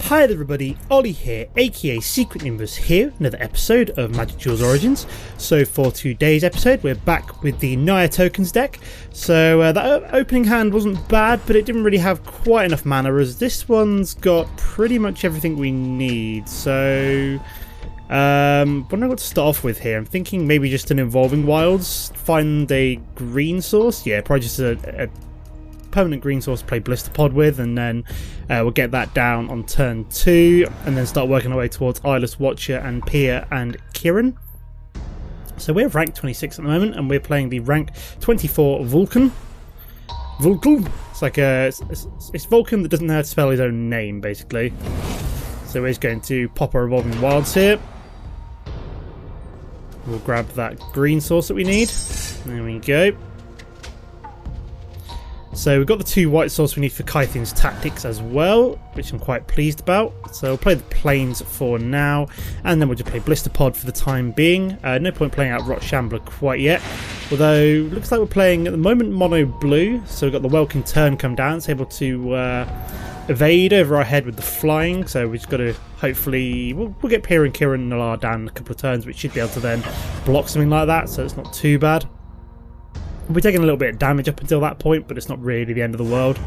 Hi there everybody, Ollie here, aka Secret Nimbus here, another episode of Magic Duels Origins. So for today's episode we're back with the Naya Tokens deck. So that opening hand wasn't bad, but it didn't really have quite enough mana, as this one's got pretty much everything we need. So wondering what to start off with here. I'm thinking maybe just an Evolving Wilds, find a green source, yeah, probably just a permanent green source to play Blister Pod with, and then we'll get that down on turn 2 and then start working our way towards Eyeless Watcher and Pia and Kiran. So we're rank 26 at the moment and we're playing the rank 24 Vulcan. It's like it's Vulcan that doesn't know how to spell his own name basically. So we're just going to pop our Evolving Wilds here. We'll grab that green source that we need. There we go. So we've got the 2 white source we need for Kythian's Tactics as well, which I'm quite pleased about. So we'll play the Plains for now, and then we'll just play Blister Pod for the time being. No point playing out Rot Shambler quite yet, although looks like we're playing at the moment mono blue. So we've got the Welkin Turn come down, it's able to evade over our head with the flying. So we've just got to hopefully we'll get Pia and Kiran Nalar down in a couple of turns, which should be able to then block something like that. So it's not too bad. We'll be taking a little bit of damage up until that point, but it's not really the end of the world.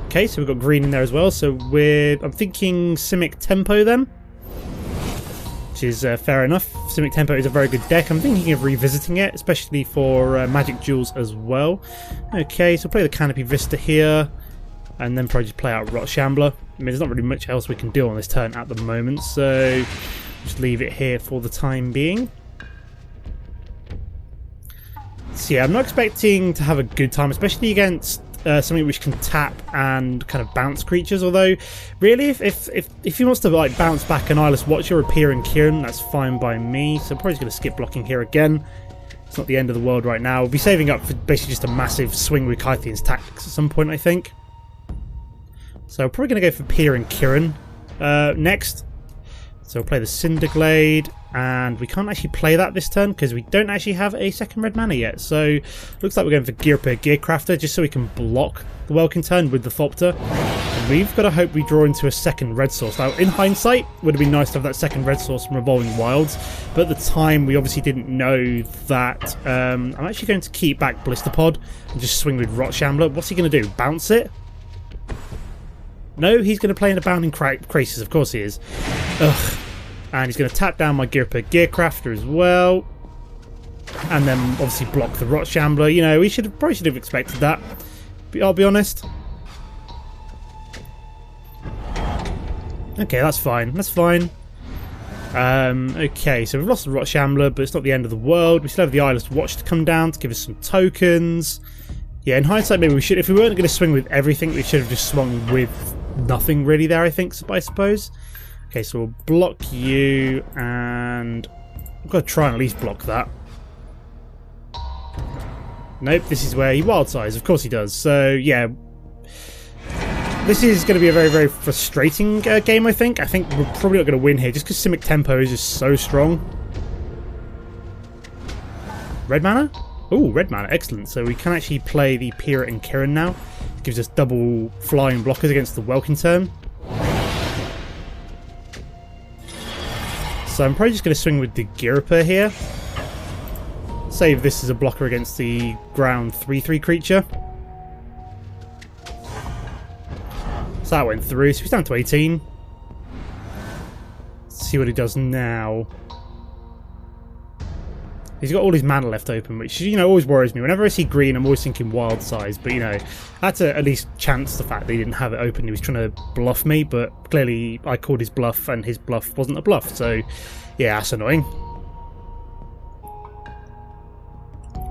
Okay, so we've got green in there as well. So I'm thinking Simic Tempo then, which is fair enough. Simic Tempo is a very good deck. I'm thinking of revisiting it, especially for Magic Duels as well. Okay, so play the Canopy Vista here, and then probably just play out Rot Shambler. I mean, there's not really much else we can do on this turn at the moment, so just leave it here for the time being. So yeah, I'm not expecting to have a good time, especially against something which can tap and kind of bounce creatures. Although, really, if he wants to like bounce back an Eyeless Watcher or Pia and Kiran, that's fine by me. So I'm probably just going to skip blocking here again. It's not the end of the world right now. We'll be saving up for basically just a massive swing with Kythian's Tactics at some point, I think. So I'm probably going to go for Pia and Kiran next. So we'll play the Cinderglade, and we can't actually play that this turn because we don't actually have a second red mana yet. So looks like we're going for Gearcrafter just so we can block the Welkin Turn with the Thopter. And we've got to hope we draw into a second red source. Now, in hindsight, it would have been nice to have that second red source from Evolving Wilds, but at the time we obviously didn't know that. I'm actually going to keep back Blister Pod and just swing with Rot Shambler. What's he going to do? Bounce it? No, he's going to play in a Bounding Krasis, of course he is. Ugh. And he's going to tap down my Gearcrafter as well. And then obviously block the Rot Shambler. You know, we probably should have expected that. But I'll be honest. Okay, that's fine. That's fine. Okay, so we've lost the Rot Shambler, but it's not the end of the world. We still have the Eyeless Watch to come down to give us some tokens. Yeah, in hindsight, maybe we should. If we weren't going to swing with everything, we should have just swung with nothing really there, I suppose. Okay, so we'll block you, and I've got to try and at least block that. Nope, this is where he wild size. Of course he does. So, yeah. This is going to be a very, very frustrating game, I think. I think we're probably not going to win here, just because Simic Tempo is just so strong. Red mana? Oh, red mana, excellent. So we can actually play the Pia and Kiran now. It gives us double flying blockers against the Welkin Turn. So I'm probably just going to swing with the Girapur here. Save this as a blocker against the ground 3/3 creature. So that went through. So he's down to 18. Let's see what he does now. He's got all his mana left open, which, you know, always worries me. Whenever I see green, I'm always thinking wild size. But, you know, I had to at least chance the fact that he didn't have it open. He was trying to bluff me, but clearly I called his bluff, and his bluff wasn't a bluff. So, yeah, that's annoying.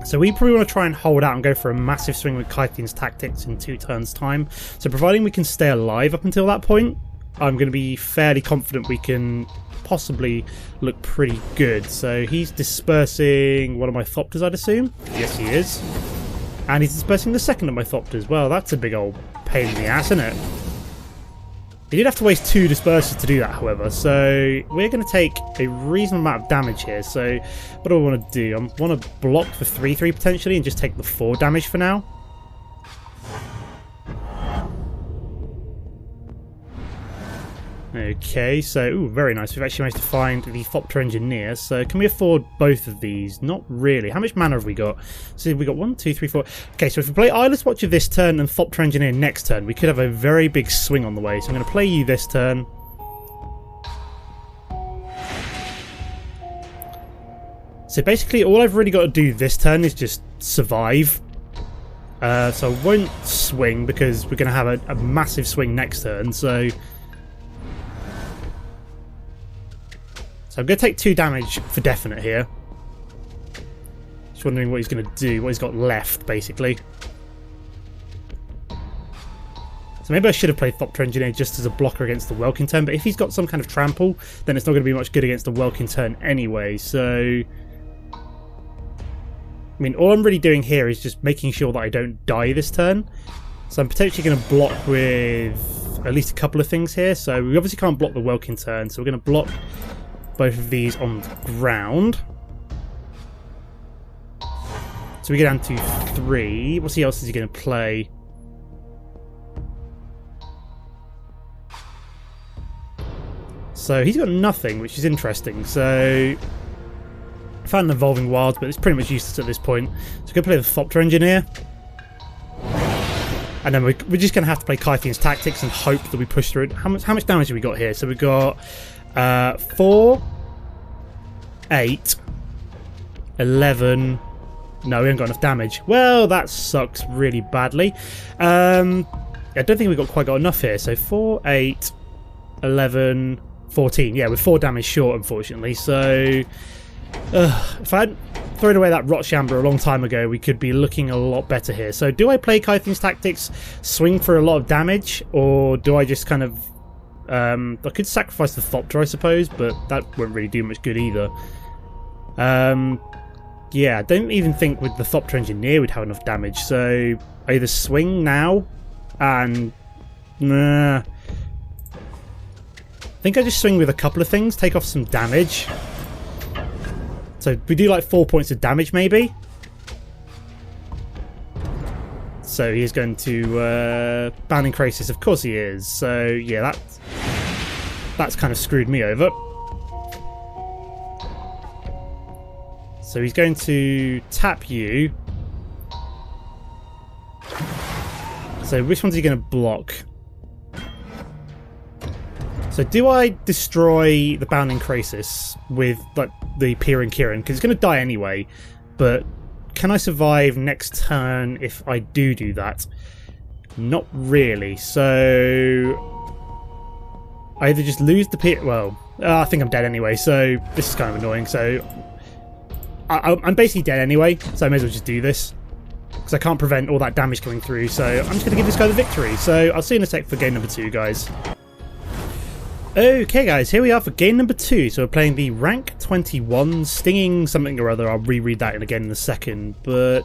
So we probably want to try and hold out and go for a massive swing with Kythian's Tactics in 2 turns' time. So providing we can stay alive up until that point, I'm going to be fairly confident we can possibly look pretty good. So he's dispersing one of my Thopters, I'd assume. Yes, he is. And he's dispersing the second of my Thopters. Well, that's a big old pain in the ass, isn't it? He did have to waste 2 dispersers to do that, however. So we're going to take a reasonable amount of damage here. So what do I want to do? I want to block the 3/3 potentially and just take the 4 damage for now. Okay, so, ooh, very nice. We've actually managed to find the Thopter Engineer. So can we afford both of these? Not really. How much mana have we got? So we got 1, 2, 3, 4. Okay, so if we play Eyeless Watcher this turn and Thopter Engineer next turn, we could have a very big swing on the way. So I'm going to play you this turn. So basically all I've really got to do this turn is just survive. So I won't swing because we're going to have a massive swing next turn. So I'm going to take 2 damage for definite here. Just wondering what he's going to do, what he's got left, basically. So maybe I should have played Thopter Engineer just as a blocker against the Welkin turn, but if he's got some kind of trample, then it's not going to be much good against the Welkin turn anyway, so... I mean, all I'm really doing here is just making sure that I don't die this turn. So I'm potentially going to block with at least a couple of things here. So we obviously can't block the Welkin turn, so we're going to block both of these on the ground. So we get down to 3. What else is he going to play? So he's got nothing, which is interesting. So I found an Evolving Wilds, but it's pretty much useless at this point. So we're going to play the Thopter Engineer. And then we're just going to have to play Kythian's Tactics and hope that we push through it. How much damage have we got here? So we've got 4, 8, 11... No, we haven't got enough damage. Well, that sucks really badly. I don't think we've quite got enough here. So 4, 8, 11, 14. Yeah, we're 4 damage short, unfortunately. So if I hadn't thrown away that Rotchamber a long time ago, we could be looking a lot better here. So do I play Kythian's Tactics, swing for a lot of damage, or do I just kind of... I could sacrifice the Thopter, I suppose, but that won't really do much good either. Yeah, I don't even think with the Thopter Engineer we'd have enough damage, so I either swing now and... I think I just swing with a couple of things, take off some damage. So we do like 4 points of damage maybe. So he is going to Bounding Crisis, of course he is. So yeah, that's kind of screwed me over. So he's going to tap you. So which one's he going to block? So do I destroy the Bounding Crisis with like the Peering Kirin? Because it's going to die anyway. But can I survive next turn if I do that? Not really. So I either just lose the Peer... Well, I think I'm dead anyway. So this is kind of annoying. So... I'm basically dead anyway, so I may as well just do this. Because I can't prevent all that damage coming through, so I'm just going to give this guy the victory. So I'll see you in a sec for game number 2, guys. Okay, guys, here we are for game number 2. So we're playing the rank 21 Stinging something or other. I'll reread that again in a second, but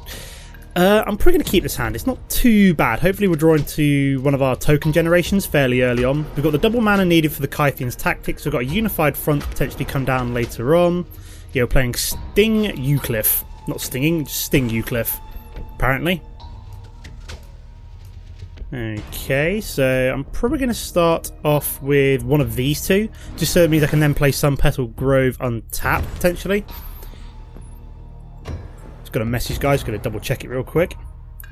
I'm probably going to keep this hand. It's not too bad. Hopefully we're drawing to one of our token generations fairly early on. We've got the double mana needed for the Kythian's Tactics. We've got a unified front to potentially come down later on. Yeah, we're playing Sting Eucliffe. Not Stinging, just Sting Eucliffe, apparently. Okay, so I'm probably going to start off with one of these two, just so it means I can then play Sunpetal Grove untapped, potentially. Just got a message, guys, got to double check it real quick.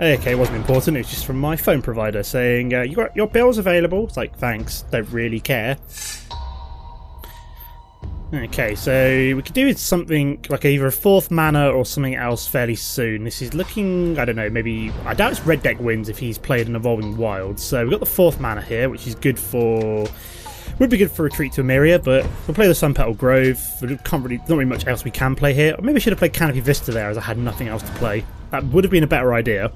Okay, it wasn't important, it was just from my phone provider saying, you got your bills available. It's like, thanks, don't really care. Okay, so we could do something like either a 4th mana or something else fairly soon. This is looking, I don't know, maybe... I doubt it's red deck wins if he's played an Evolving Wild. So we've got the 4th mana here, which is good for... Would be good for Retreat to Emeria, but we'll play the Sunpetal Grove. Not really much else we can play here. Or maybe I should have played Canopy Vista there as I had nothing else to play. That would have been a better idea.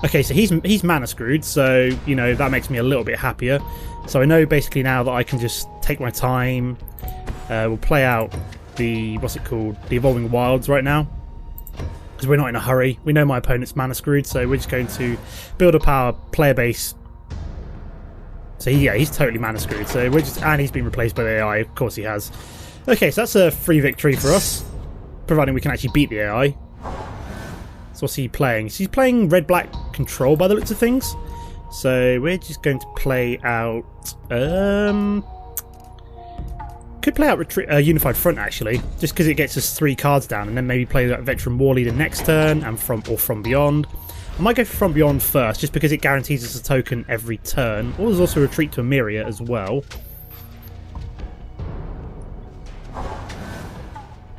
Okay, so he's mana screwed, so, you know, that makes me a little bit happier. So I know basically now that I can just take my time. We'll play out the, what's it called, the Evolving Wilds right now. Because we're not in a hurry. We know my opponent's mana screwed, so we're just going to build up our player base. So yeah, he's totally mana screwed. So we're just, and he's been replaced by the AI, of course he has. Okay, so that's a free victory for us. Providing we can actually beat the AI. So what's he playing? So he's playing red-black control by the looks of things. So we're just going to play out... could play out Unified Front, actually, just because it gets us 3 cards down, and then maybe play that Veteran War Leader next turn, and From Beyond. I might go for From Beyond first, just because it guarantees us a token every turn. Or there's also Retreat to Emiria as well.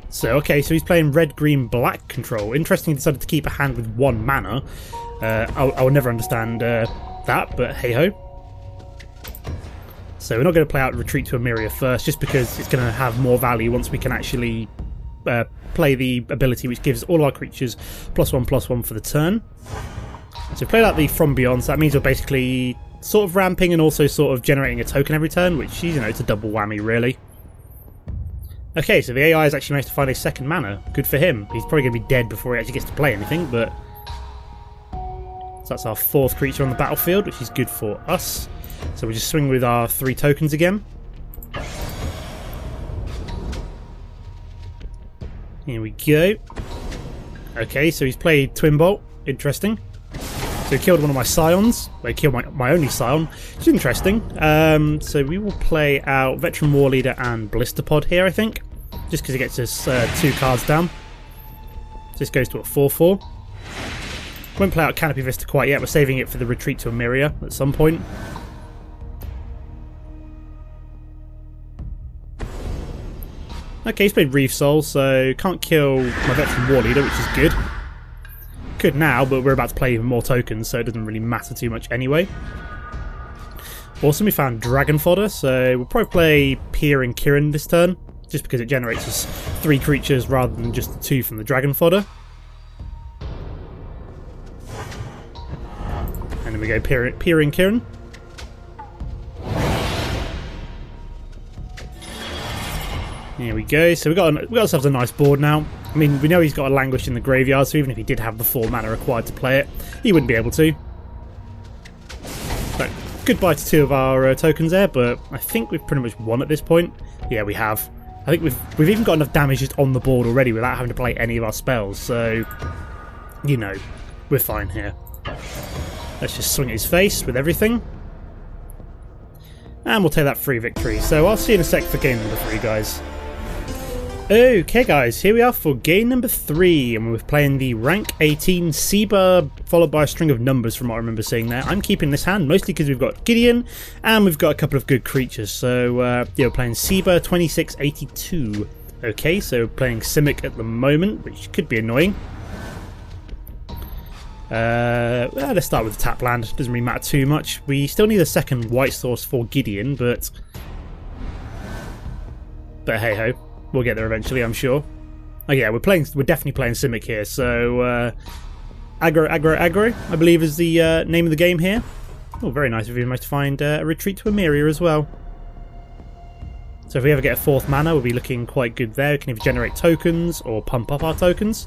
So, okay, so he's playing red, green, black control. Interesting, he decided to keep a hand with 1 mana. I will never understand that, but hey-ho. So we're not going to play out Retreat to Emiria first, just because it's going to have more value once we can actually play the ability which gives all our creatures +1/+1 for the turn. So we played out the From Beyond, so that means we're basically sort of ramping and also sort of generating a token every turn, which, you know, it's a double whammy, really. Okay, so the AI has actually managed to find a 2nd mana. Good for him. He's probably going to be dead before he actually gets to play anything, but... So that's our 4th creature on the battlefield, which is good for us. So we just swing with our 3 tokens again. Here we go. Okay, so he's played Twin Bolt. Interesting. So he killed one of my Scions. They killed my only Scion. It's interesting. So we will play out Veteran War Leader and Blister Pod here, I think. Just because it gets us 2 cards down. So this goes to a 4/4. Won't play out Canopy Vista quite yet. We're saving it for the Retreat to Emiria at some point. Okay, he's played Reef Soul, so can't kill my Veteran War Leader, which is good. Could now, but we're about to play even more tokens, so it doesn't really matter too much anyway. Awesome, we found Dragon Fodder, so we'll probably play Pier and Kirin this turn, just because it generates us 3 creatures rather than just the 2 from the Dragon Fodder. And then we go Pier and Kirin. Here we go. So we got ourselves a nice board now. I mean, we know he's got a Languish in the graveyard, so even if he did have the 4 mana required to play it, he wouldn't be able to. But goodbye to 2 of our tokens there, but I think we've pretty much won at this point. Yeah, we have. I think we've even got enough damage just on the board already without having to play any of our spells, so, you know, we're fine here. Let's just swing at his face with everything. And we'll take that free victory. So I'll see you in a sec for game number 3, guys. Okay guys, here we are for game number 3, and we're playing the rank 18 Seaburb, followed by a string of numbers from what I remember seeing there. I'm keeping this hand, mostly because we've got Gideon, and we've got a couple of good creatures. So, yeah, we're playing Seaburb 2682. Okay, so we're playing Simic at the moment, which could be annoying. Well, let's start with the tap land, doesn't really matter too much. We still need a 2nd white source for Gideon, but hey-ho. We'll get there eventually, I'm sure. Oh yeah, we're definitely playing Simic here, so aggro, I believe is the name of the game here. Oh, very nice of you to find a Retreat to Emiria as well. So if we ever get a 4th mana, we'll be looking quite good there. We can either generate tokens or pump up our tokens.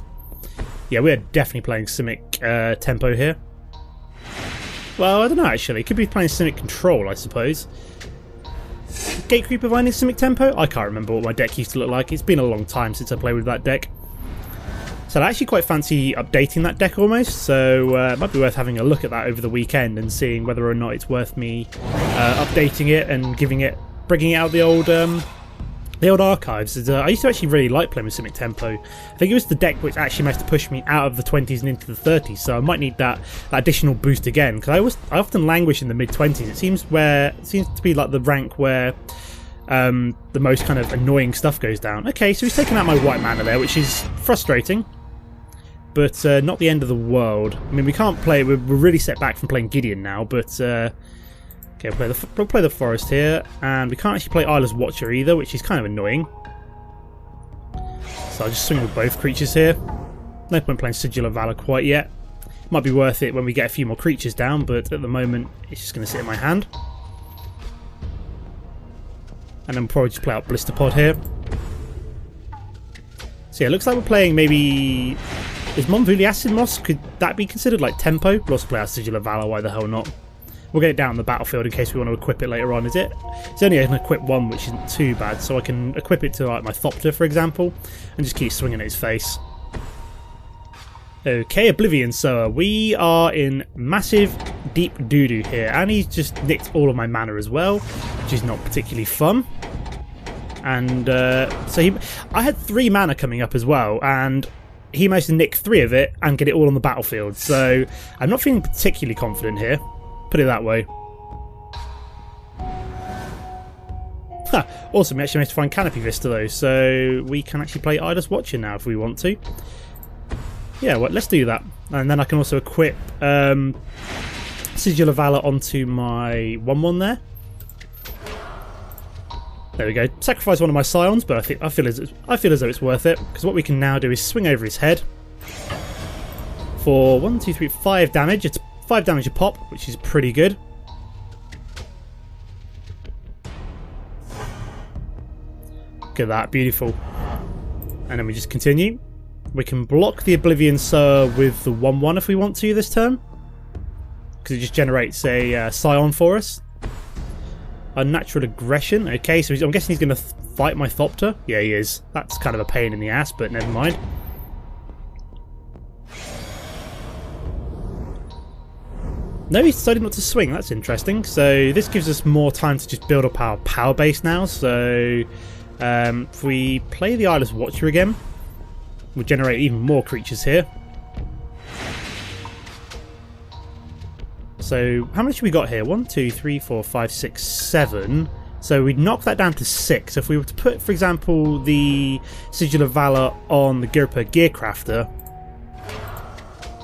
Yeah, we're definitely playing Simic tempo here. Well, I don't know actually. Could be playing Simic Control, I suppose. Gatecreeper Vine is Simic Tempo? I can't remember what my deck used to look like. It's been a long time since I played with that deck. So I actually quite fancy updating that deck almost, so it might be worth having a look at that over the weekend and seeing whether or not it's worth me updating it and bringing it out the old archives. I used to actually really like playing with Simic Tempo. I think it was the deck which actually managed to push me out of the 20s and into the 30s, so I might need that additional boost again, because I often languish in the mid-20s. It seems to be like the rank where the most kind of annoying stuff goes down. Okay, so he's taken out my white mana there, which is frustrating, but not the end of the world. I mean, we can't play, we're really set back from playing Gideon now, but okay, we'll play the Forest here, and we can't actually play Isla's Watcher either, which is kind of annoying. So I'll just swing with both creatures here. No point playing Sigil of Valor quite yet. Might be worth it when we get a few more creatures down, but at the moment it's just going to sit in my hand. And then we'll probably just play out Blister Pod here. So yeah, it looks like we're playing maybe... Is Monvuli Acid Moss? Could that be considered like tempo? We'll also play out Sigil of Valor, why the hell not? We'll get it down on the battlefield in case we want to equip it later on, is it? It's only an equip 1, which isn't too bad, so I can equip it to like my Thopter, for example, and just keep swinging at his face. Okay, Oblivion Sower. We are in massive, deep doo-doo here, and he's just nicked all of my mana as well, which is not particularly fun. And so I had 3 mana coming up as well, and he managed to nick 3 of it and get it all on the battlefield. So I'm not feeling particularly confident here, put it that way. Awesome, we actually managed to find Canopy Vista though, so we can actually play Eyeless Watcher now if we want to. Yeah, well, let's do that. And then I can also equip Sigil of Valor onto my 1/1 there. There we go. Sacrifice one of my Scions, but I feel as though it's worth it, because what we can now do is swing over his head for 1, 2, 3, 5 damage. It's 5 damage a pop, which is pretty good. Look at that, beautiful. And then we just continue. We can block the Oblivion Sower with the 1/1 if we want to this turn, because it just generates a Scion for us. Unnatural Aggression. Okay, so I'm guessing he's going to fight my Thopter. Yeah, he is. That's kind of a pain in the ass, but never mind. No, he decided not to swing. That's interesting. So this gives us more time to just build up our power base now. So if we play the Eyeless Watcher again, we'll generate even more creatures here. So how much have we got here? 1, 2, 3, 4, 5, 6, 7. So we'd knock that down to 6. If we were to put, for example, the Sigil of Valor on the Girper Gearcrafter,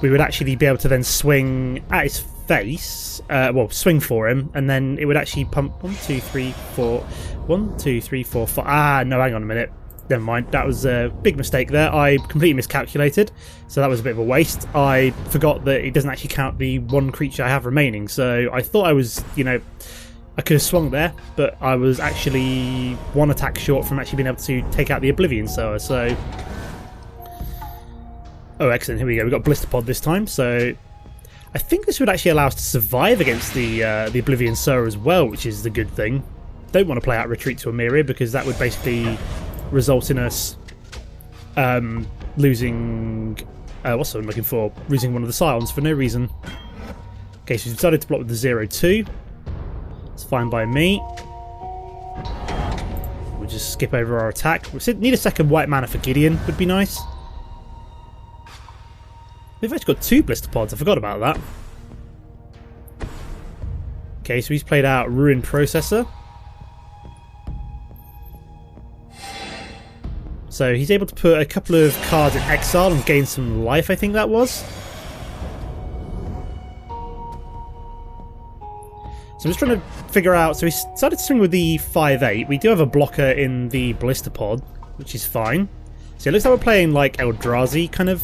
we would actually be able to then swing at his face, well, swing for him, and then it would actually pump 1, 2, 3, 4, 1, 2, 3, 4, 5. Ah, no, hang on a minute. Never mind, that was a big mistake there. I completely miscalculated, so that was a bit of a waste. I forgot that it doesn't actually count the 1 creature I have remaining, so I thought I was, you know, I could have swung there, but I was actually 1 attack short from actually being able to take out the Oblivion Sower, so... Oh, excellent, here we go, we've got Blister Pod this time, so... I think this would actually allow us to survive against the Oblivion Sower as well, which is the good thing. Don't want to play out Retreat to Emeria, because that would basically... result in us losing what's what I'm looking for? Losing one of the Scions for no reason. Okay, so we've decided to block with the 0/2. It's fine by me. We'll just skip over our attack. We need a second white mana for Gideon, would be nice. We've actually got 2 Blister Pods, I forgot about that. Okay, so he's played out Ruin Processor. So he's able to put a couple of cards in exile and gain some life, I think that was. So I'm just trying to figure out... So he started to swing with the 5/8. We do have a blocker in the Blister Pod, which is fine. So it looks like we're playing like Eldrazi, kind of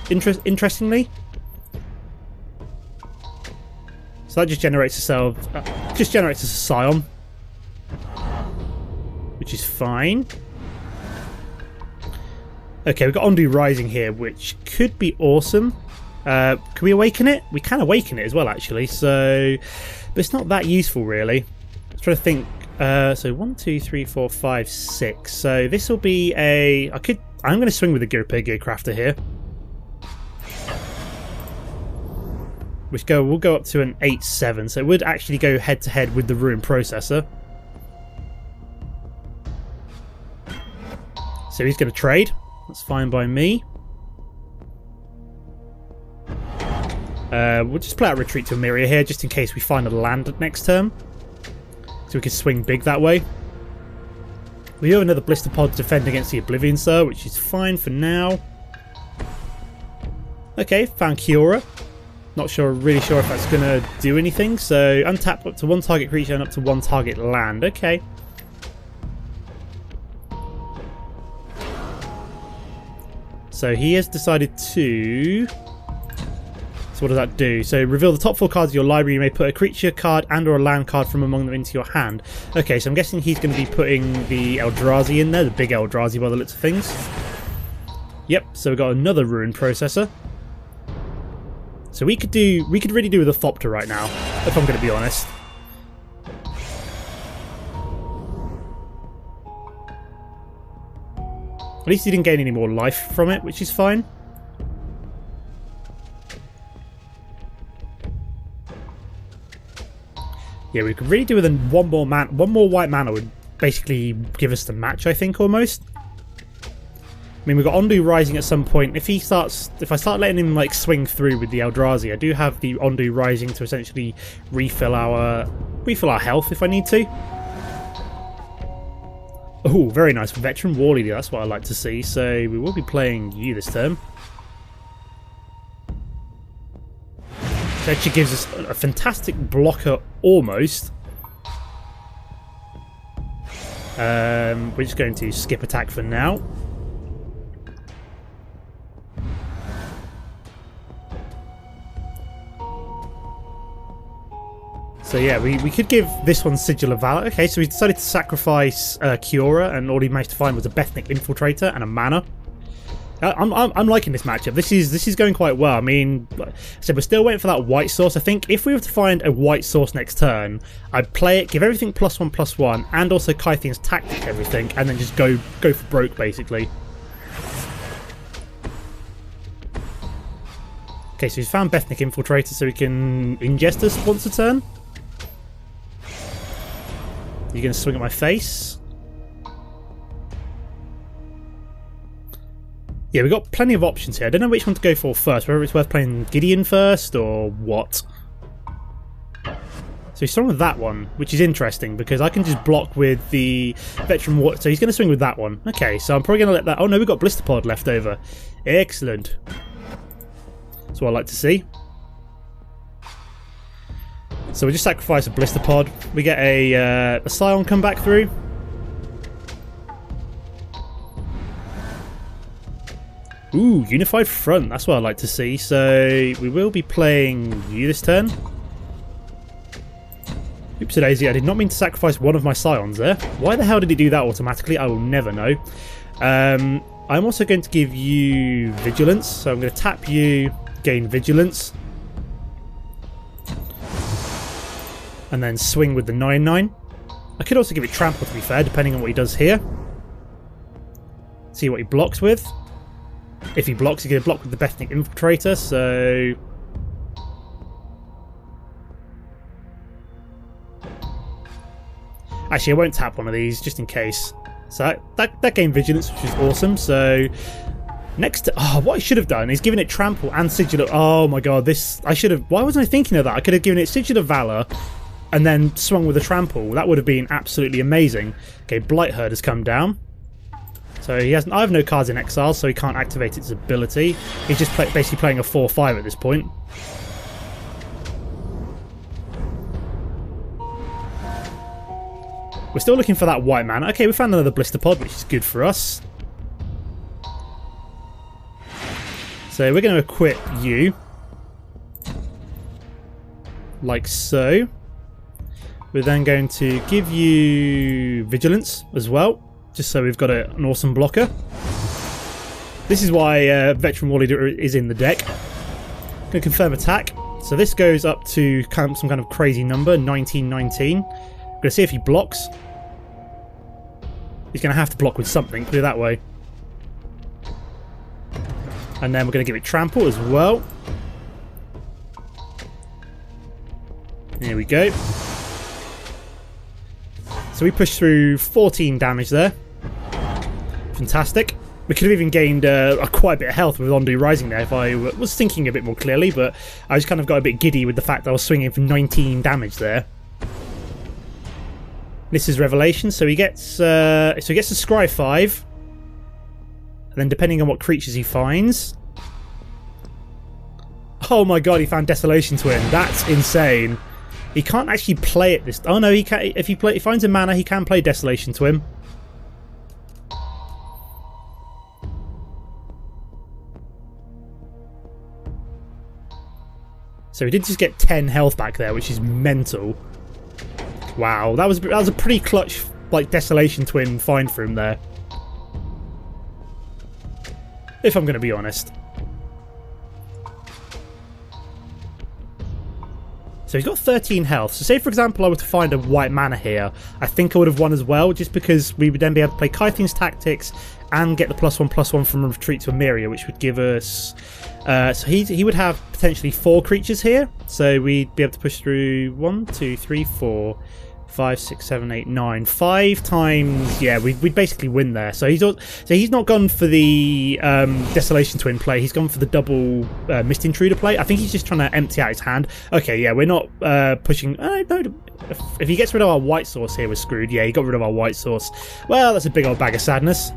interestingly. So that just generates itself... just generates us a Scion, which is fine. Okay, we've got Ondu Rising here, which could be awesome. Can we awaken it? We can awaken it as well, actually. So, but it's not that useful, really. I'm trying to think. So 1, 2, 3, 4, 5, 6. So this will be a. I'm going to swing with the Gearcrafter here. We'll go up to an 8/7. So it would actually go head to head with the Ruin Processor. So he's going to trade. That's fine by me. We'll just play out Retreat to Emeria here, just in case we find a land next turn. So we can swing big that way. We have another Blister Pod to defend against the Oblivion Sower, which is fine for now. Okay, found Kiora. Not really sure if that's going to do anything. So untap up to 1 target creature and up to 1 target land. Okay. So he has decided to... So what does that do? So reveal the top 4 cards of your library. You may put a creature card and or a land card from among them into your hand. Okay, so I'm guessing he's going to be putting the Eldrazi in there. The big Eldrazi by the looks of things. Yep, so we've got another Ruin Processor. So we could really do with a Thopter right now, if I'm going to be honest. At least he didn't gain any more life from it, which is fine. Yeah, we could really do with one more white mana would basically give us the match, I think, almost. I mean, we've got Ondu Rising at some point. If I start letting him like swing through with the Eldrazi, I do have the Ondu Rising to essentially refill our health if I need to. Oh, very nice. Veteran War Leader, that's what I like to see. So we will be playing you this turn. So actually gives us a fantastic blocker almost. We're just going to skip attack for now. So yeah, we could give this one Sigil of Valor. Okay, so we decided to sacrifice Kiora, and all he managed to find was a Bethnic Infiltrator and a mana. I'm liking this matchup. This is going quite well. I mean, like I said, we're still waiting for that white source. I think if we were to find a white source next turn, I'd play it, give everything +1/+1, and also Kythian's Tactic everything, and then just go for broke basically. Okay, so he's found Bethnic Infiltrator, so we can ingest us once a turn. You're going to swing at my face. Yeah, we've got plenty of options here. I don't know which one to go for first, whether it's worth playing Gideon first or what. So he's strong with that one, which is interesting because I can just block with the Veteran War. So he's going to swing with that one. Okay, so I'm probably going to let that... Oh no, we've got Blister Pod left over. Excellent. That's what I like to see. So we just sacrifice a Blister Pod. We get a Scion come back through. Ooh, Unified Front. That's what I like to see. So we will be playing you this turn. Oops, daisy. I did not mean to sacrifice one of my Scions there. Why the hell did he do that automatically? I will never know. I'm also going to give you Vigilance. So I'm going to tap you, gain Vigilance. And then swing with the 9/9. I could also give it Trample, to be fair, depending on what he does here. See what he blocks with. If he blocks, he's going to block with the Bethnic Infiltrator, so... Actually, I won't tap one of these, just in case. So that gained Vigilance, which is awesome, so... Next... Oh, what I should have done is given it Trample and Sigil of... Oh my god, this... I should have... Why wasn't I thinking of that? I could have given it Sigil of Valor and then swung with a Trample. That would have been absolutely amazing. Okay, Blight Herd has come down. So he hasn't. I have no cards in exile, so he can't activate its ability. He's just basically playing a 4/5 at this point. We're still looking for that white mana. Okay, we found another Blister Pod, which is good for us. So we're going to equip you. Like so. We're then going to give you Vigilance as well. Just so we've got an awesome blocker. This is why Veteran War Leader is in the deck. Going to confirm attack. So this goes up to some kind of crazy number, 1919. Going to see if he blocks. He's going to have to block with something, put it that way. And then we're going to give it Trample as well. Here we go. So we pushed through 14 damage there. Fantastic. We could have even gained quite a bit of health with Ondu Rising there if I was thinking a bit more clearly, but I just kind of got a bit giddy with the fact that I was swinging for 19 damage there. This is Revelation, so he gets a Scry 5, and then depending on what creatures he finds. Oh my god, he found Desolation Twin. That's insane. He can't actually play it this... Oh no, he can. If he finds a mana, he can play Desolation Twin. So he did just get 10 health back there, which is mental. Wow, that was a pretty clutch, like, Desolation Twin find for him there. If I'm going to be honest. So he's got 13 health. So say, for example, I were to find a white mana here, I think I would have won as well, just because we would then be able to play Kythian's Tactics and get the +1/+1 from Retreat to Emeria, which would give us... so he would have potentially 4 creatures here. So we'd be able to push through 1, 2, 3, 4, 5, 6, 7, 8, 9. 5 times... Yeah, we'd basically win there. So he's not gone for the Desolation Twin play. He's gone for the double Mist Intruder play. I think he's just trying to empty out his hand. Okay, yeah, we're not pushing... no, if he gets rid of our white source here, we're screwed. Yeah, he got rid of our white source. Well, that's a big old bag of sadness.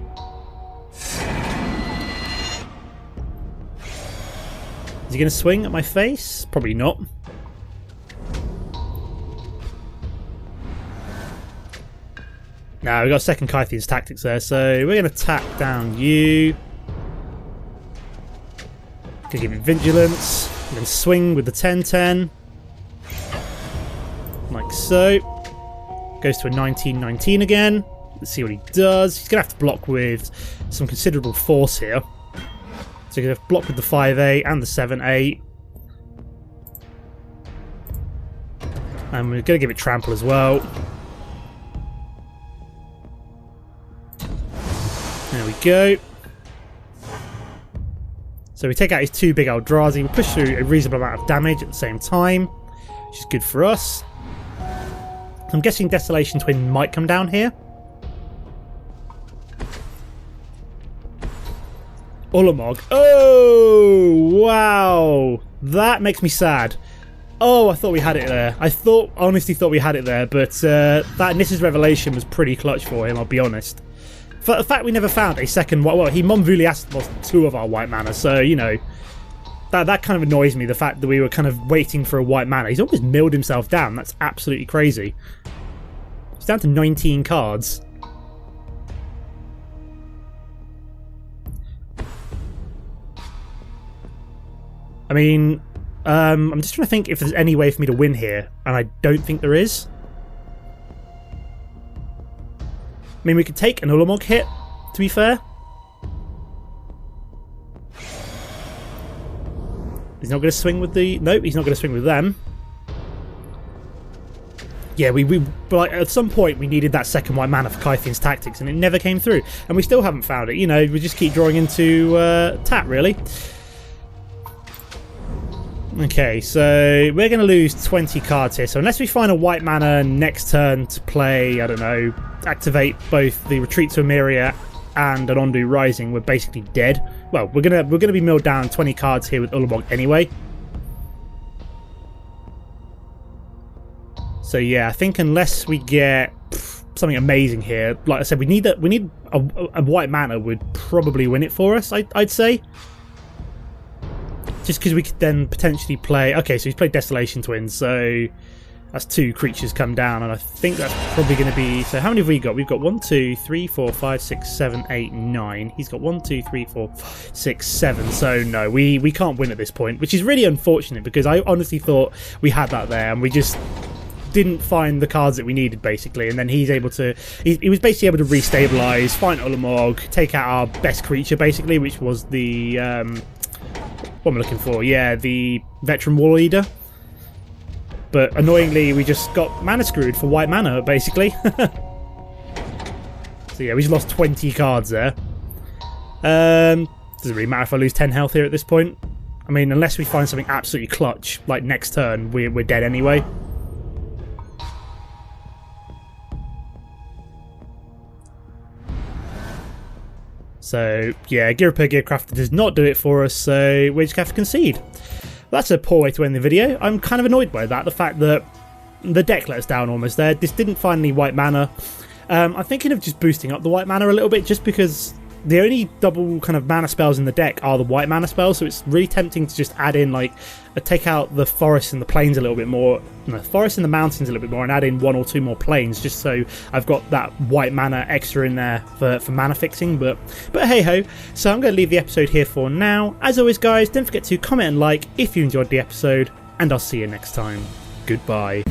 Is he going to swing at my face? Probably not. No, we got second Kythian's Tactics there, so we're going to tap down you. Going to give it Vigilance, and then swing with the 10/10. Like so. Goes to a 19/19 again. Let's see what he does. He's going to have to block with some considerable force here. So he's going to block with the 5/8 and the 7/8. And we're going to give it Trample as well. There we go. So we take out his 2 big Eldrazi. We push through a reasonable amount of damage at the same time, which is good for us. I'm guessing Desolation Twin might come down here. Ulamog. Oh, wow. That makes me sad. Oh, I thought we had it there. Honestly thought we had it there, but that Nissa's Revelation was pretty clutch for him, I'll be honest. For the fact we never found a second... Well, he Monvulias lost 2 of our white mana, so, you know... That kind of annoys me, the fact that we were kind of waiting for a white mana. He's almost milled himself down. That's absolutely crazy. It's down to 19 cards. I mean, I'm just trying to think if there's any way for me to win here, and I don't think there is. I mean, we could take an Ulamog hit, to be fair. He's not going to swing with the... Nope, he's not going to swing with them. Yeah, but like, at some point we needed that second white mana for Kythian's Tactics, and it never came through. And we still haven't found it. You know, we just keep drawing into tap, really. Okay, so we're going to lose 20 cards here. So unless we find a white mana next turn to play, I don't know, activate both the Retreat to Emeria and an Ondu Rising, we're basically dead. Well, we're gonna be milled down 20 cards here with Ulamog anyway. So yeah, I think unless we get something amazing here, like I said, we need a white mana would probably win it for us. I'd say, just because we could then potentially play. Okay, so he's played Desolation Twins, so that's 2 creatures come down, and I think that's probably going to be... So how many have we got? We've got 1, 2, 3, 4, 5, 6, 7, 8, 9. He's got 1, 2, 3, 4, 5, 6, 7. So no, we can't win at this point, which is really unfortunate because I honestly thought we had that there, and we just didn't find the cards that we needed, basically. And then he's able to... He was basically able to restabilize, find Ulamog, take out our best creature, basically, which was the... what am I looking for? Yeah, the Veteran Wall Eater. But annoyingly, we just got mana screwed for white mana, basically. So yeah, we just lost 20 cards there. Doesn't really matter if I lose 10 health here at this point. I mean, unless we find something absolutely clutch, like next turn, we're dead anyway. So yeah, Gear Repair, Gear Crafter does not do it for us, so we just have to concede. That's a poor way to end the video. I'm kind of annoyed by that, the fact that the deck let us down almost there. This didn't find any white mana. I'm thinking of just boosting up the white mana a little bit, just because the only double kind of mana spells in the deck are the white mana spells, so it's really tempting to just add in, like, take out the forest and the plains a little bit more, no, the forest and the mountains a little bit more, and add in 1 or 2 more plains, just so I've got that white mana extra in there for mana fixing. But hey ho. So I'm going to leave the episode here for now. As always, guys, don't forget to comment and like if you enjoyed the episode, and I'll see you next time. Goodbye.